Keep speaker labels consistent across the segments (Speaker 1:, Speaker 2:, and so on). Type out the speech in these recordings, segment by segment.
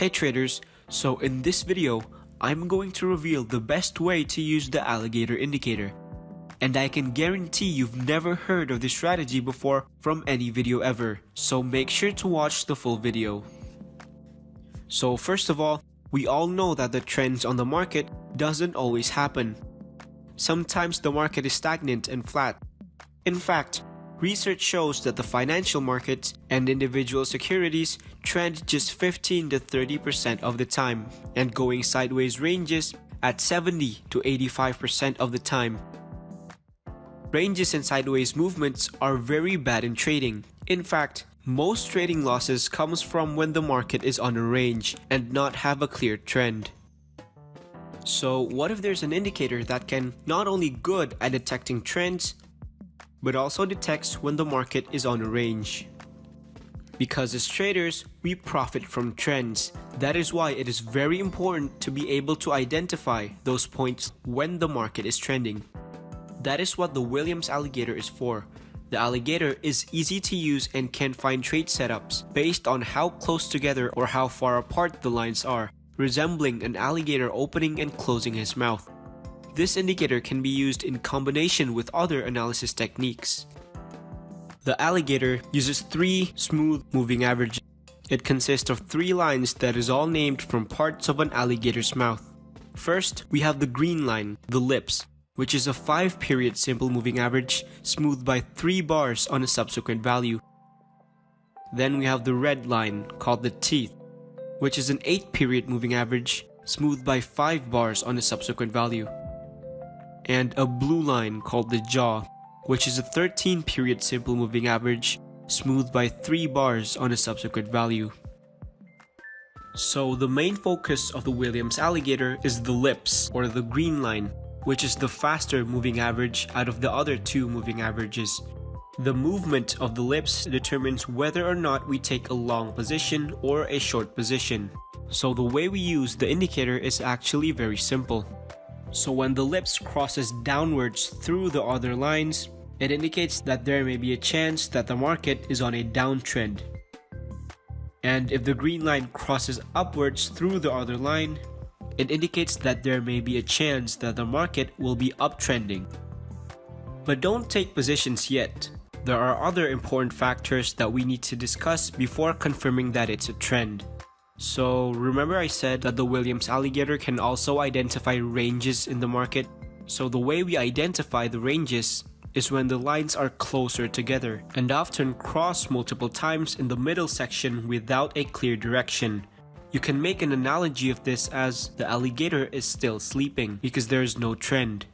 Speaker 1: Hey traders, so in this video, I'm going to reveal the best way to use the alligator indicator. And I can guarantee you've never heard of this strategy before from any video ever, so make sure to watch the full video. So first of all, we all know that the trends on the market doesn't always happen. Sometimes the market is stagnant and flat. In fact, research shows that the financial markets and individual securities trend just 15 to 30% of the time, and going sideways ranges at 70 to 85% of the time. Ranges and sideways movements are very bad in trading. In fact, most trading losses comes from when the market is on a range and not have a clear trend. So what if there's an indicator that can not only good at detecting trends, but also detects when the market is on a range? Because as traders, we profit from trends. That is why it is very important to be able to identify those points when the market is trending. That is what the Williams alligator is for. The alligator is easy to use and can find trade setups based on how close together or how far apart the lines are, resembling an alligator opening and closing his mouth. This indicator can be used in combination with other analysis techniques. The alligator uses 3 smooth moving averages. It consists of 3 lines that is all named from parts of an alligator's mouth. First, we have the green line, the lips, which is a 5-period simple moving average smoothed by 3 bars on a subsequent value. Then we have the red line, called the teeth, which is an 8-period moving average smoothed by 5 bars on a subsequent value. And a blue line called the jaw, which is a 13-period simple moving average smoothed by 3 bars on a subsequent value. So the main focus of the Williams alligator is the lips, or the green line, which is the faster moving average out of the other 2 moving averages. The movement of the lips determines whether or not we take a long position or a short position. So the way we use the indicator is actually very simple. So when the lips crosses downwards through the other lines, it indicates that there may be a chance that the market is on a downtrend. And if the green line crosses upwards through the other line, it indicates that there may be a chance that the market will be uptrending. But don't take positions yet. There are other important factors that we need to discuss before confirming that it's a trend. So remember I said that the Williams alligator can also identify ranges in the market? So the way we identify the ranges is when the lines are closer together and often cross multiple times in the middle section without a clear direction. You can make an analogy of this as the alligator is still sleeping because there is no trend.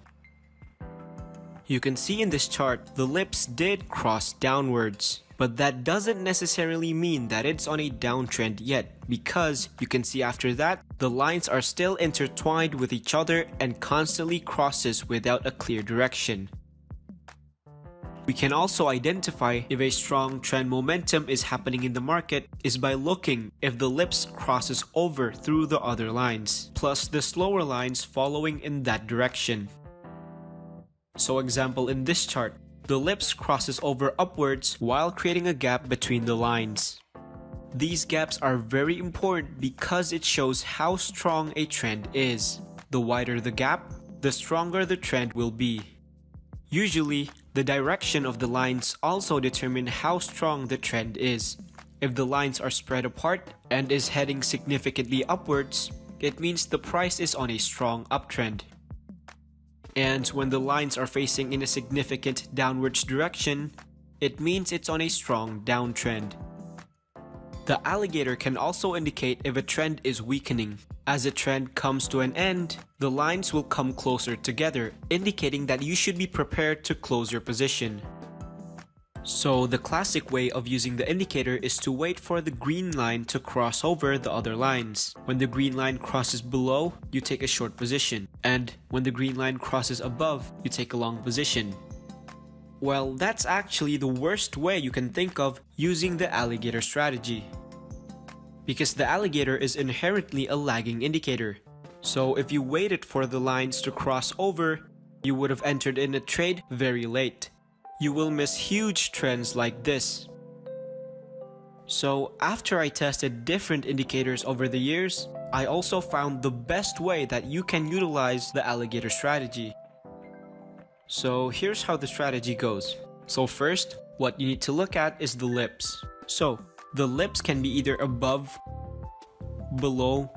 Speaker 1: You can see in this chart the lips did cross downwards, but that doesn't necessarily mean that it's on a downtrend yet, because you can see after that the lines are still intertwined with each other and constantly crosses without a clear direction. We can also identify if a strong trend momentum is happening in the market is by looking if the lips crosses over through the other lines, plus the slower lines following in that direction. So example in this chart, the lips crosses over upwards while creating a gap between the lines. These gaps are very important because it shows how strong a trend is. The wider the gap, the stronger the trend will be. Usually, the direction of the lines also determine how strong the trend is. If the lines are spread apart and is heading significantly upwards, it means the price is on a strong uptrend. And when the lines are facing in a significant downwards direction, it means it's on a strong downtrend. The alligator can also indicate if a trend is weakening. As a trend comes to an end, the lines will come closer together, indicating that you should be prepared to close your position. So the classic way of using the indicator is to wait for the green line to cross over the other lines. When the green line crosses below, you take a short position, and when the green line crosses above, you take a long position. Well, that's actually the worst way you can think of using the alligator strategy, because the alligator is inherently a lagging indicator. So if you waited for the lines to cross over, you would have entered in a trade very late. You will miss huge trends like this. So after I tested different indicators over the years, I also found the best way that you can utilize the alligator strategy. So here's how the strategy goes. So first, what you need to look at is the lips. So the lips can be either above, below,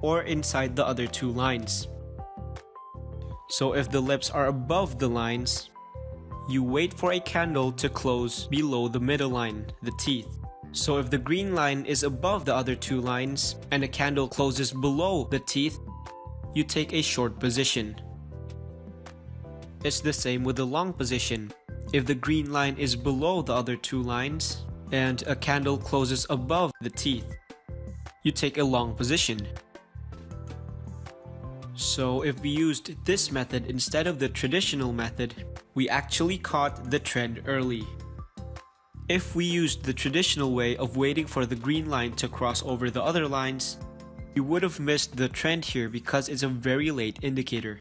Speaker 1: or inside the other two lines. So if the lips are above the lines, you wait for a candle to close below the middle line, the teeth. So if the green line is above the other two lines and a candle closes below the teeth, you take a short position. It's the same with the long position. If the green line is below the other two lines and a candle closes above the teeth, you take a long position. So if we used this method instead of the traditional method, we actually caught the trend early. If we used the traditional way of waiting for the green line to cross over the other lines, we would have missed the trend here because it's a very late indicator.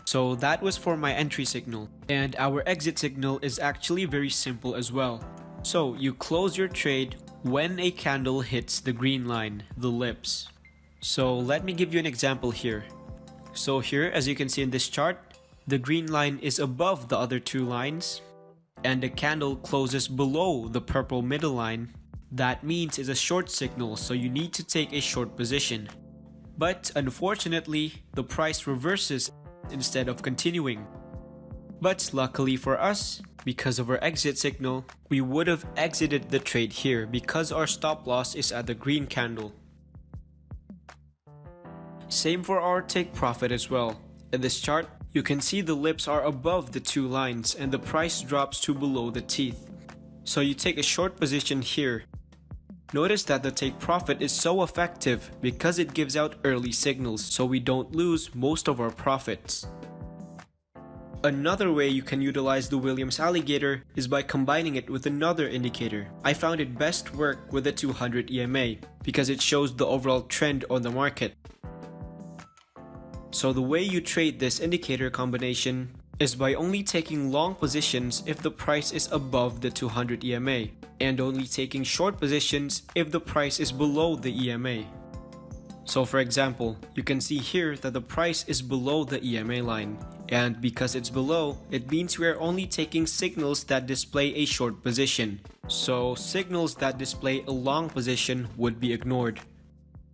Speaker 1: So that was for my entry signal, and our exit signal is actually very simple as well. So you close your trade when a candle hits the green line, the lips. So let me give you an example here. So here, as you can see in this chart, the green line is above the other two lines and the candle closes below the purple middle line. That means it's a short signal, so you need to take a short position. But unfortunately, the price reverses instead of continuing. But luckily for us, because of our exit signal, we would have exited the trade here because our stop loss is at the green candle. Same for our take profit as well. In this chart, you can see the lips are above the two lines and the price drops to below the teeth. So you take a short position here. Notice that the take profit is so effective because it gives out early signals so we don't lose most of our profits. Another way you can utilize the Williams alligator is by combining it with another indicator. I found it best work with the 200 EMA because it shows the overall trend on the market. So the way you trade this indicator combination is by only taking long positions if the price is above the 200 EMA and only taking short positions if the price is below the EMA. So for example, you can see here that the price is below the EMA line, and because it's below, it means we are only taking signals that display a short position. So signals that display a long position would be ignored.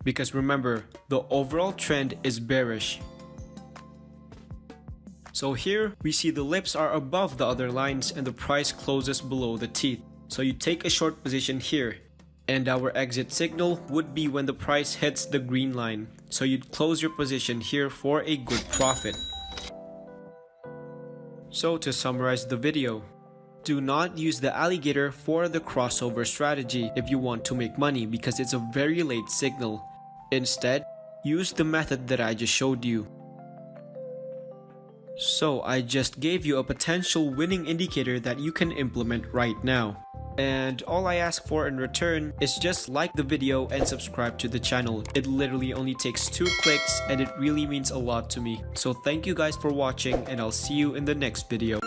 Speaker 1: Because remember, the overall trend is bearish. So here, we see the lips are above the other lines and the price closes below the teeth. So you take a short position here. And our exit signal would be when the price hits the green line. So you'd close your position here for a good profit. So to summarize the video, do not use the alligator for the crossover strategy if you want to make money because it's a very late signal. Instead, use the method that I just showed you. So I just gave you a potential winning indicator that you can implement right now. And all I ask for in return is just like the video and subscribe to the channel. It literally only takes 2 clicks and it really means a lot to me. So thank you guys for watching and I'll see you in the next video.